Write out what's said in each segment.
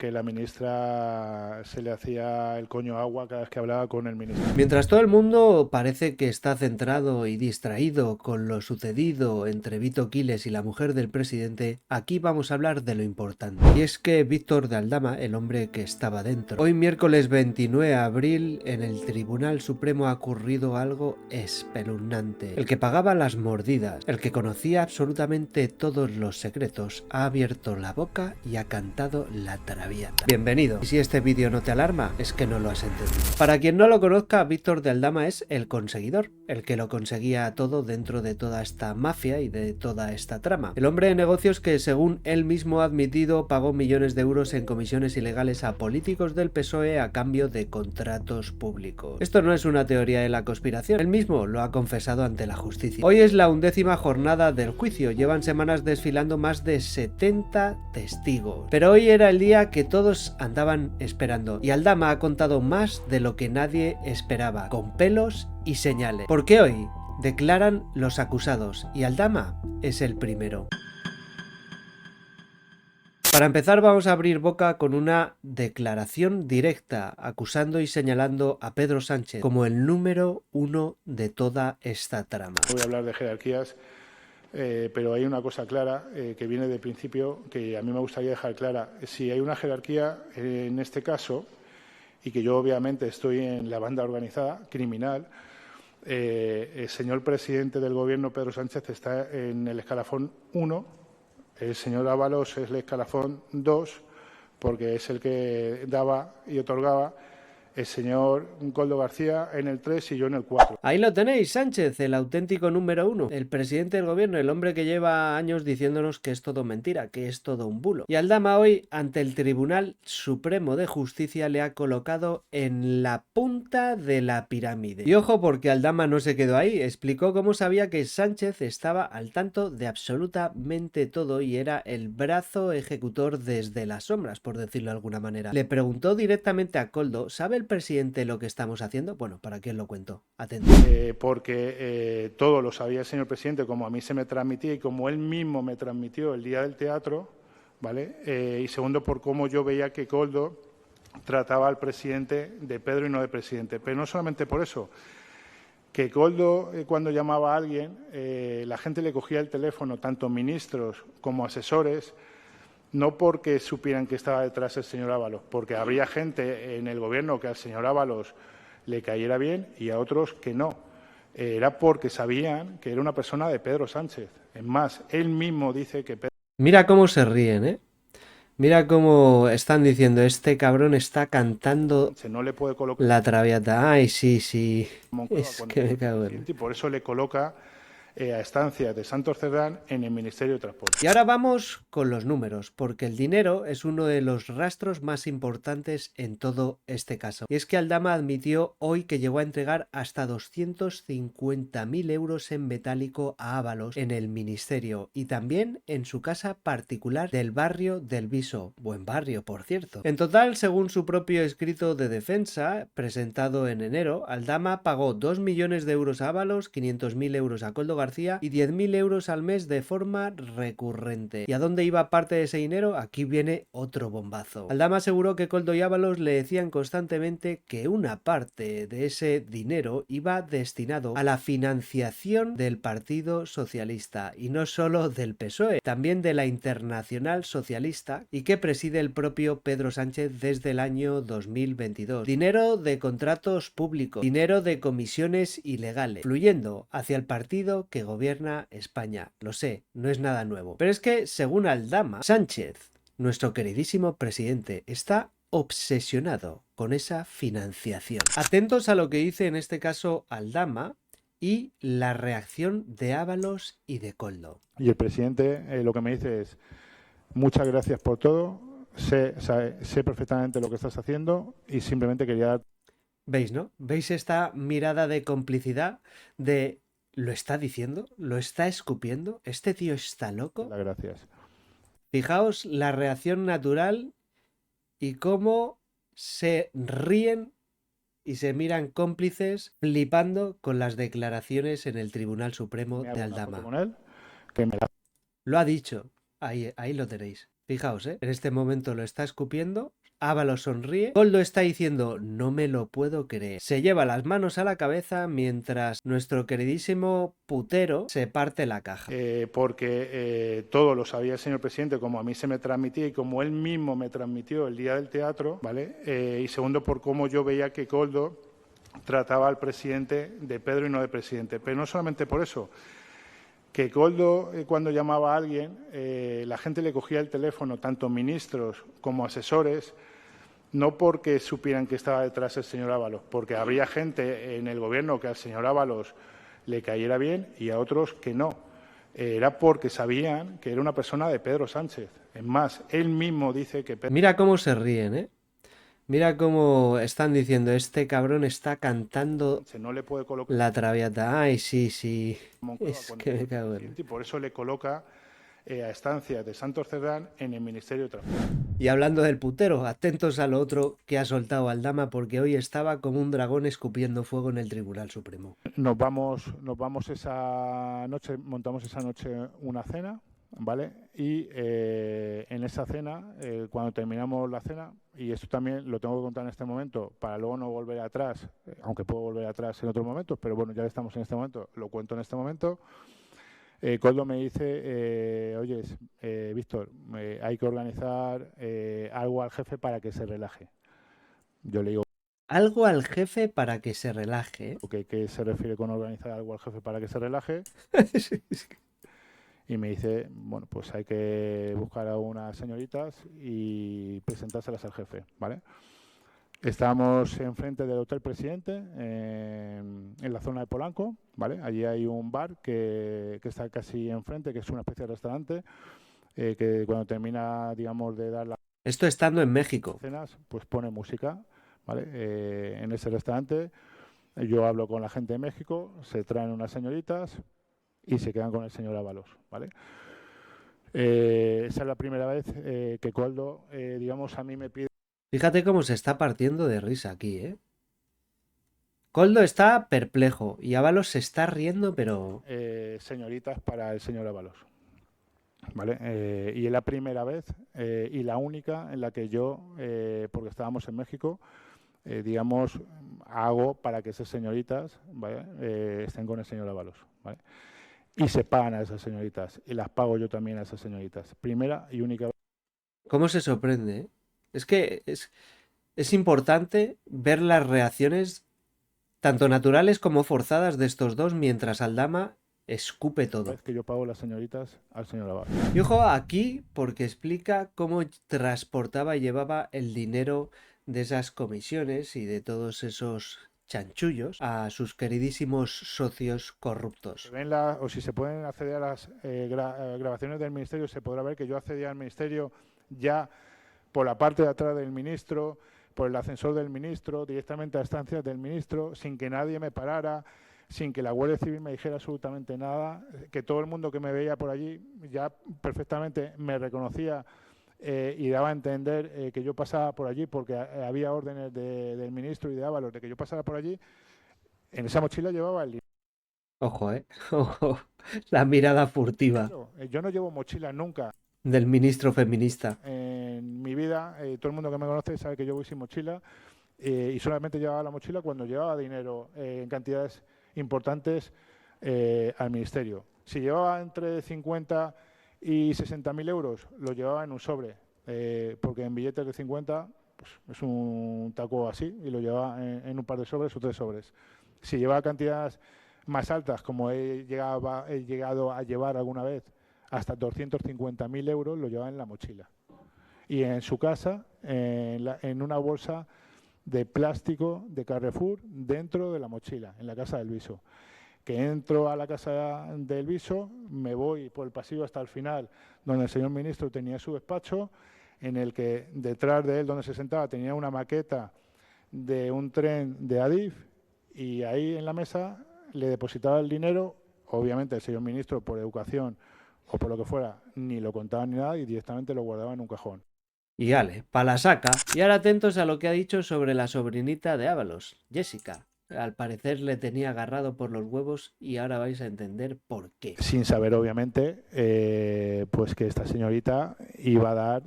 que la ministra se le hacía el coño agua cada vez que hablaba con el ministro. Mientras todo el mundo parece que está centrado y distraído con lo sucedido entre Vito Quiles y la mujer del presidente, aquí vamos a hablar de lo importante. Y es que Víctor de Aldama, el hombre que estaba dentro, hoy miércoles 29 de abril en el Tribunal Supremo ha ocurrido algo espeluznante. El que pagaba las mordidas, el que conocía absolutamente todos los secretos, ha abierto la boca y ha cantado la traviata. Bienvenido. Y si este vídeo no te alarma, es que no lo has entendido. Para quien no lo conozca, Víctor de Aldama es el conseguidor, el que lo conseguía todo dentro de toda esta mafia y de toda esta trama. El hombre de negocios que, según él mismo ha admitido, pagó millones de euros en comisiones ilegales a políticos del PSOE a cambio de contratos públicos. Esto no es una teoría de la conspiración, él mismo lo ha confesado ante la justicia. Hoy es la 11ª jornada del juicio, llevan semanas desfilando más de 70 testigos. Pero hoy era el día que todos andaban esperando, y Aldama ha contado más de lo que nadie esperaba, con pelos y señales. Porque hoy declaran los acusados, y Aldama es el primero. Para empezar, vamos a abrir boca con una declaración directa, acusando y señalando a Pedro Sánchez como el número 1 de toda esta trama. No voy a hablar de jerarquías, pero hay una cosa clara que viene de principio, que a mí me gustaría dejar clara. Si hay una jerarquía en este caso, y que yo obviamente estoy en la banda organizada criminal, el señor presidente del Gobierno, Pedro Sánchez, está en el escalafón 1, el señor Ábalos es el escalafón 2, porque es el que daba y otorgaba, el señor Koldo García en el 3 y yo en el 4. Ahí lo tenéis, Sánchez, el auténtico número 1, el presidente del gobierno, el hombre que lleva años diciéndonos que es todo mentira, que es todo un bulo. Y Aldama hoy, ante el Tribunal Supremo de Justicia, le ha colocado en la punta de la pirámide. Y ojo, porque Aldama no se quedó ahí, explicó cómo sabía que Sánchez estaba al tanto de absolutamente todo y era el brazo ejecutor desde las sombras, por decirlo de alguna manera. Le preguntó directamente a Koldo, ¿sabe el presidente lo que estamos haciendo? Bueno, ¿para quién lo cuento? Atento. Porque todo lo sabía el señor presidente, como a mí se me transmitía y como él mismo me transmitió el día del teatro, ¿vale? Y segundo, por cómo yo veía que Koldo trataba al presidente de Pedro y no de presidente. Pero no solamente por eso, que Koldo, cuando llamaba a alguien, la gente le cogía el teléfono, tanto ministros como asesores, no porque supieran que estaba detrás el señor Ábalos, porque habría gente en el Gobierno que al señor Ábalos le cayera bien y a otros que no. Era porque sabían que era una persona de Pedro Sánchez. Es más, él mismo dice que Pedro... Mira cómo se ríen, ¿eh? Mira cómo están diciendo, este cabrón está cantando no le puede colocar la traviata. Ay, sí, sí. Moncloa Es cuando que me fue cago en... presidente, y por eso le coloca a estancias de Santos Cerdán en el Ministerio de Transporte. Y ahora vamos con los números, porque el dinero es uno de los rastros más importantes en todo este caso. Y es que Aldama admitió hoy que llegó a entregar hasta 250.000 euros en metálico a Ábalos en el ministerio y también en su casa particular del barrio del Viso. Buen barrio, por cierto. En total, según su propio escrito de defensa, presentado en enero, Aldama pagó 2 millones de euros a Ábalos, 500.000 euros a Koldo García y 10.000 euros al mes de forma recurrente. ¿Y a dónde iba parte de ese dinero? Aquí viene otro bombazo. Aldama aseguró que Koldo y Ábalos le decían constantemente que una parte de ese dinero iba destinado a la financiación del Partido Socialista y no solo del PSOE, también de la Internacional Socialista y que preside el propio Pedro Sánchez desde el año 2022. Dinero de contratos públicos, dinero de comisiones ilegales, fluyendo hacia el partido que gobierna España. Lo sé, no es nada nuevo. Pero es que, según Aldama, Sánchez, nuestro queridísimo presidente, está obsesionado con esa financiación. Atentos a lo que dice en este caso Aldama y la reacción de Ábalos y de Koldo. Y el presidente lo que me dice es: muchas gracias por todo, sé perfectamente lo que estás haciendo y simplemente quería... ¿Veis, no? ¿Veis esta mirada de complicidad de... ¿Lo está diciendo? ¿Lo está escupiendo? ¿Este tío está loco? Gracias. Fijaos la reacción natural y cómo se ríen y se miran cómplices flipando con las declaraciones en el Tribunal Supremo de Aldama. Con él, que me... Lo ha dicho. Ahí lo tenéis. Fijaos, en este momento lo está escupiendo. Ábalos sonríe. Koldo está diciendo, no me lo puedo creer. Se lleva las manos a la cabeza mientras nuestro queridísimo putero se parte la caja. Porque todo lo sabía el señor presidente, como a mí se me transmitía y como él mismo me transmitió el día del teatro, ¿vale? Y segundo, por cómo yo veía que Koldo trataba al presidente de Pedro y no de presidente. Pero no solamente por eso, que Koldo, cuando llamaba a alguien, la gente le cogía el teléfono, tanto ministros como asesores, no porque supieran que estaba detrás el señor Ábalos, porque habría gente en el gobierno que al señor Ábalos le cayera bien y a otros que no. Era porque sabían que era una persona de Pedro Sánchez. Es más, él mismo dice que Pedro Mira cómo se ríen, Mira cómo están diciendo, este cabrón está cantando Sánchez no le puede colocar la Traviata. Ay, sí, sí. Moncloa Es cuando que me fue cago en... presidente y por eso le coloca a estancias de Santos Cerdán en el Ministerio de Transporte. Y hablando del putero, atentos a lo otro que ha soltado Aldama porque hoy estaba como un dragón escupiendo fuego en el Tribunal Supremo. Nos vamos esa noche, montamos esa noche una cena, ¿vale? Y en esa cena, cuando terminamos la cena, y esto también lo tengo que contar en este momento, para luego no volver atrás, aunque puedo volver atrás en otros momentos, pero bueno, ya que estamos en este momento, lo cuento en este momento. Koldo me dice, oye, Víctor, hay que organizar algo al jefe para que se relaje. Yo le digo, Algo al jefe para que se relaje. ¿qué se refiere con organizar algo al jefe para que se relaje? Y me dice, bueno, pues hay que buscar a unas señoritas y presentárselas al jefe, ¿vale? Estábamos enfrente del Hotel Presidente, en la zona de Polanco, ¿vale? Allí hay un bar que está casi enfrente, que es una especie de restaurante, que cuando termina, digamos, de dar las Esto estando en México. cenas, pues pone música, ¿vale? En ese restaurante yo hablo con la gente de México, se traen unas señoritas y se quedan con el señor Ábalos, ¿vale? Esa es la primera vez que Koldo, digamos, a mí me pide Fíjate cómo se está partiendo de risa aquí, Koldo está perplejo y Ábalos se está riendo, pero... señoritas para el señor Ábalos, ¿vale? Y es la primera vez y la única en la que yo, porque estábamos en México, digamos, hago para que esas señoritas, ¿vale? Estén con el señor Ábalos, ¿vale? Y se pagan a esas señoritas y las pago yo también a esas señoritas. Primera y única vez. ¿Cómo se sorprende? Es que es importante ver las reacciones tanto naturales como forzadas de estos dos mientras Aldama escupe todo. Vez que yo pago las señoritas al señor Ábalos. Y ojo aquí porque explica cómo transportaba y llevaba el dinero de esas comisiones y de todos esos chanchullos a sus queridísimos socios corruptos. O si se pueden acceder a las grabaciones del ministerio, se podrá ver que yo accedía al ministerio ya por la parte de atrás del ministro, por el ascensor del ministro, directamente a estancias del ministro, sin que nadie me parara, sin que la Guardia Civil me dijera absolutamente nada, que todo el mundo que me veía por allí ya perfectamente me reconocía y daba a entender que yo pasaba por allí porque había órdenes del ministro y de Ábalos de que yo pasara por allí. En esa mochila llevaba el dinero. Ojo, ojo, la mirada furtiva Yo no llevo mochila nunca. del ministro feminista. En mi vida, todo el mundo que me conoce sabe que yo voy sin mochila y solamente llevaba la mochila cuando llevaba dinero en cantidades importantes al ministerio. Si llevaba entre 50 y 60.000 euros, lo llevaba en un sobre, porque en billetes de 50 pues, es un taco así y lo llevaba en un par de sobres o 3 sobres. Si llevaba cantidades más altas, como he llegado a llevar alguna vez, hasta 250.000 euros, lo llevaba en la mochila. Y en su casa, en una bolsa de plástico de Carrefour, dentro de la mochila, en la casa del Viso. Que entro a la casa del Viso, me voy por el pasillo hasta el final, donde el señor ministro tenía su despacho, en el que detrás de él, donde se sentaba, tenía una maqueta de un tren de Adif, y ahí en la mesa le depositaba el dinero. Obviamente el señor ministro, por educación o por lo que fuera, ni lo contaba ni nada y directamente lo guardaba en un cajón. Y ale, pa' la saca. Y ahora atentos a lo que ha dicho sobre la sobrinita de Ábalos, Jessica. Al parecer le tenía agarrado por los huevos y ahora vais a entender por qué. Sin saber, obviamente, pues que esta señorita iba a dar,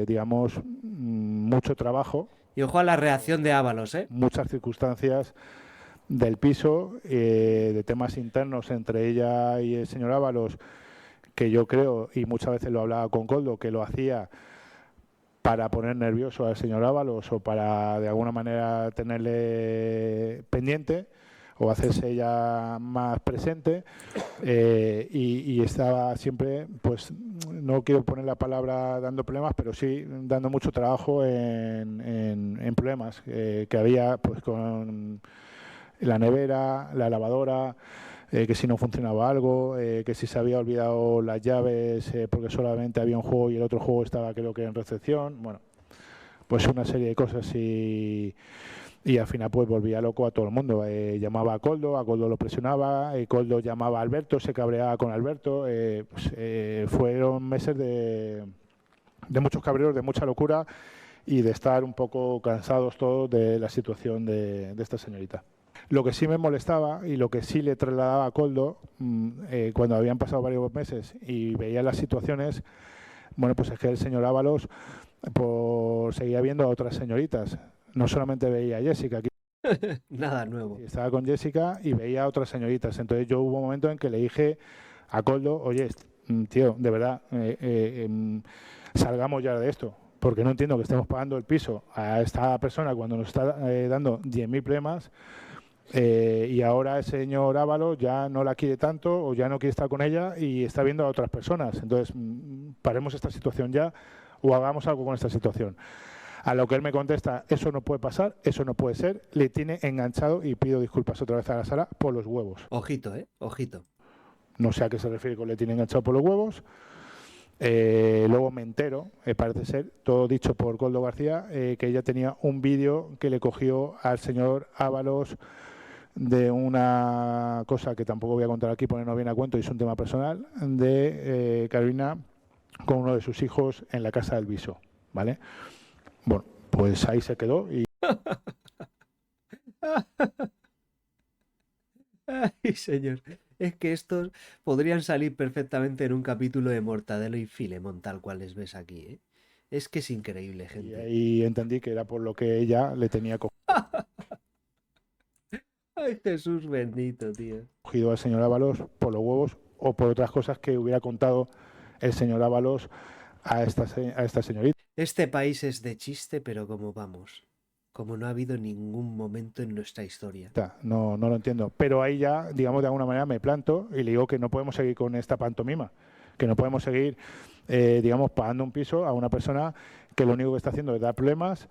digamos, mucho trabajo. Y ojo a la reacción de Ábalos, ¿eh? Muchas circunstancias del piso, de temas internos entre ella y el señor Ábalos, que yo creo, y muchas veces lo hablaba con Coldo, que lo hacía para poner nervioso al señor Ábalos o para de alguna manera tenerle pendiente o hacerse ya más presente, y estaba siempre, pues no quiero poner la palabra dando problemas, pero sí dando mucho trabajo en problemas que había pues con la nevera, la lavadora, que si no funcionaba algo, que si se había olvidado las llaves porque solamente había un juego y el otro juego estaba creo que en recepción. Bueno, pues una serie de cosas y al final pues volvía loco a todo el mundo. Llamaba a Coldo lo presionaba, Coldo llamaba a Alberto, se cabreaba con Alberto. Fueron meses de muchos cabreos, de mucha locura y de estar un poco cansados todos de la situación de esta señorita. Lo que sí me molestaba y lo que sí le trasladaba a Coldo, cuando habían pasado varios meses y veía las situaciones, bueno, pues es que el señor Ábalos pues, seguía viendo a otras señoritas. No solamente veía a Jessica, aquí Nada nuevo. estaba con Jessica y veía a otras señoritas. Entonces yo hubo un momento en que le dije a Coldo, oye, tío, de verdad, salgamos ya de esto, porque no entiendo que estemos pagando el piso a esta persona cuando nos está dando 10.000 problemas. Y ahora el señor Ábalos ya no la quiere tanto o ya no quiere estar con ella y está viendo a otras personas. Entonces, paremos esta situación ya o hagamos algo con esta situación. A lo que él me contesta, eso no puede pasar, eso no puede ser, le tiene enganchado y pido disculpas otra vez a la sala por los huevos. Ojito, ojito. No sé a qué se refiere con le tiene enganchado por los huevos. Luego me entero, parece ser, todo dicho por Coldo García, que ella tenía un vídeo que le cogió al señor Ábalos de una cosa que tampoco voy a contar aquí porque no viene a cuento y es un tema personal, de Carolina con uno de sus hijos en la casa del Viso, ¿vale? Bueno, pues ahí se quedó y... Ay, señor. Es que estos podrían salir perfectamente en un capítulo de Mortadelo y Filemón, tal cual les ves aquí, ¿eh? Es que es increíble, y gente. ahí entendí que era por lo que ella le tenía Ay, Jesús bendito, tío. cogido al señor Ábalos por los huevos o por otras cosas que hubiera contado el señor Ábalos a esta señorita. Este país es de chiste, pero como vamos, como no ha habido ningún momento en nuestra historia. No, no lo entiendo. Pero ahí ya, digamos, de alguna manera me planto y le digo que no podemos seguir con esta pantomima, que no podemos seguir, digamos, pagando un piso a una persona que lo único que está haciendo es dar problemas.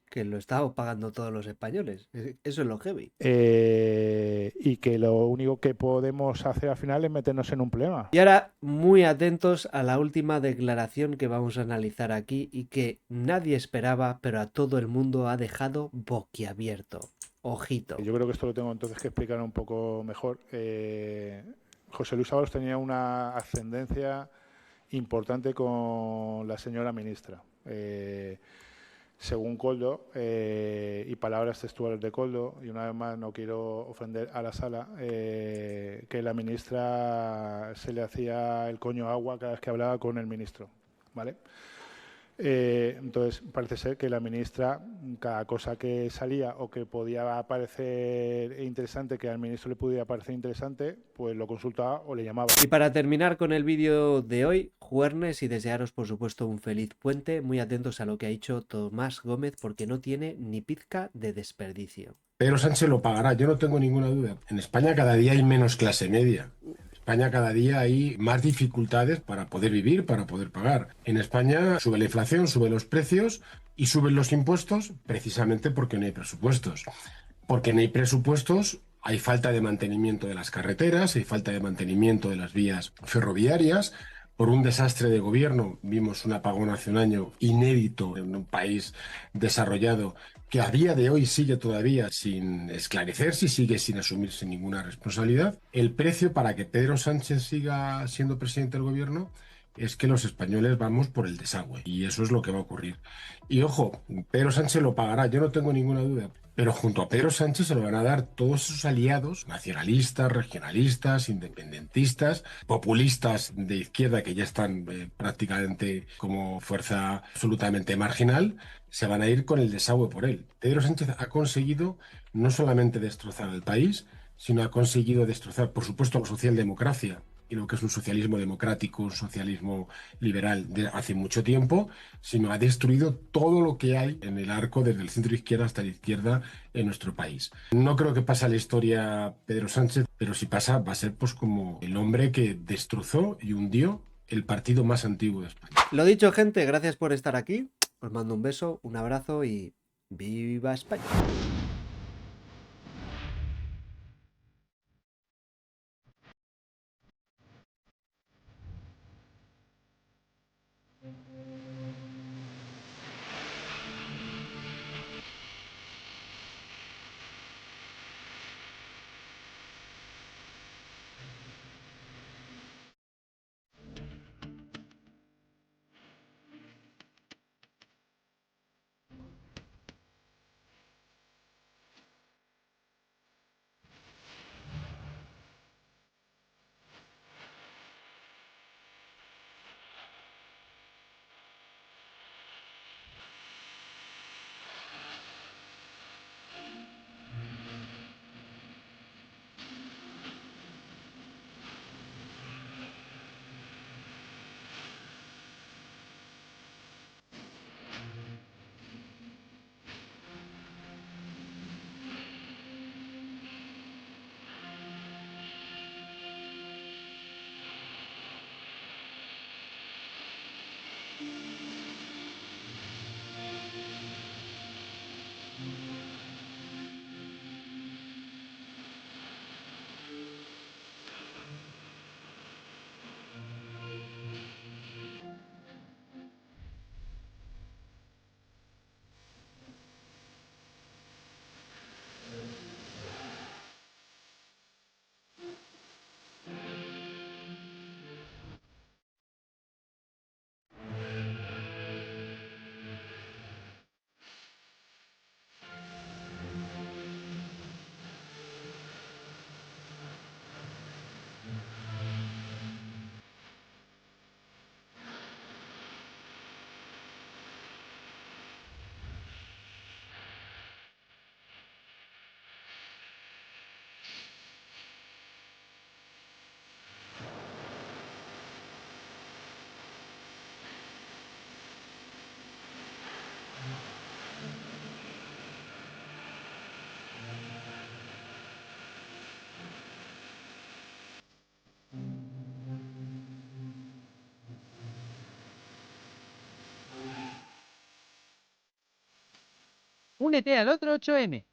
Que lo estamos pagando todos los españoles. Eso es lo heavy. Y que lo único que podemos hacer al final es meternos en un problema. Y ahora, muy atentos a la última declaración que vamos a analizar aquí y que nadie esperaba, pero a todo el mundo ha dejado boquiabierto. Ojito. Yo creo que esto lo tengo entonces que explicar un poco mejor. José Luis Ábalos tenía una ascendencia importante con la señora ministra. Según Coldo, y palabras textuales de Coldo, y una vez más no quiero ofender a la sala, que la ministra se le hacía el coño agua cada vez que hablaba con el ministro, ¿vale? Entonces, parece ser que la ministra, cada cosa que salía o que podía parecer interesante, que al ministro le pudiera parecer interesante, pues lo consultaba o le llamaba. Y para terminar con el vídeo de hoy, juernes y desearos por supuesto un feliz puente, muy atentos a lo que ha dicho Tomás Gómez porque no tiene ni pizca de desperdicio. Pedro Sánchez lo pagará, yo no tengo ninguna duda. En España cada día hay menos clase media. En España cada día hay más dificultades para poder vivir, para poder pagar. En España sube la inflación, suben los precios y suben los impuestos precisamente porque no hay presupuestos. Porque no hay presupuestos, hay falta de mantenimiento de las carreteras, hay falta de mantenimiento de las vías ferroviarias. Por un desastre de gobierno, vimos un apagón hace un año inédito en un país desarrollado que a día de hoy sigue todavía sin esclarecerse y sigue sin asumirse ninguna responsabilidad. El precio para que Pedro Sánchez siga siendo presidente del gobierno es que los españoles vamos por el desagüe y eso es lo que va a ocurrir. Y ojo, Pedro Sánchez lo pagará, yo no tengo ninguna duda, pero junto a Pedro Sánchez se lo van a dar todos esos aliados nacionalistas, regionalistas, independentistas, populistas de izquierda que ya están prácticamente como fuerza absolutamente marginal, se van a ir con el desagüe por él. Pedro Sánchez ha conseguido no solamente destrozar el país, sino ha conseguido destrozar, por supuesto, la socialdemocracia y lo que es un socialismo democrático, un socialismo liberal de hace mucho tiempo, sino ha destruido todo lo que hay en el arco desde el centro izquierda hasta la izquierda en nuestro país. No creo que pase a la historia Pedro Sánchez, pero si pasa va a ser pues como el hombre que destrozó y hundió el partido más antiguo de España. Lo dicho, gente, gracias por estar aquí. Os mando un beso, un abrazo y ¡viva España! Únete al otro 8M.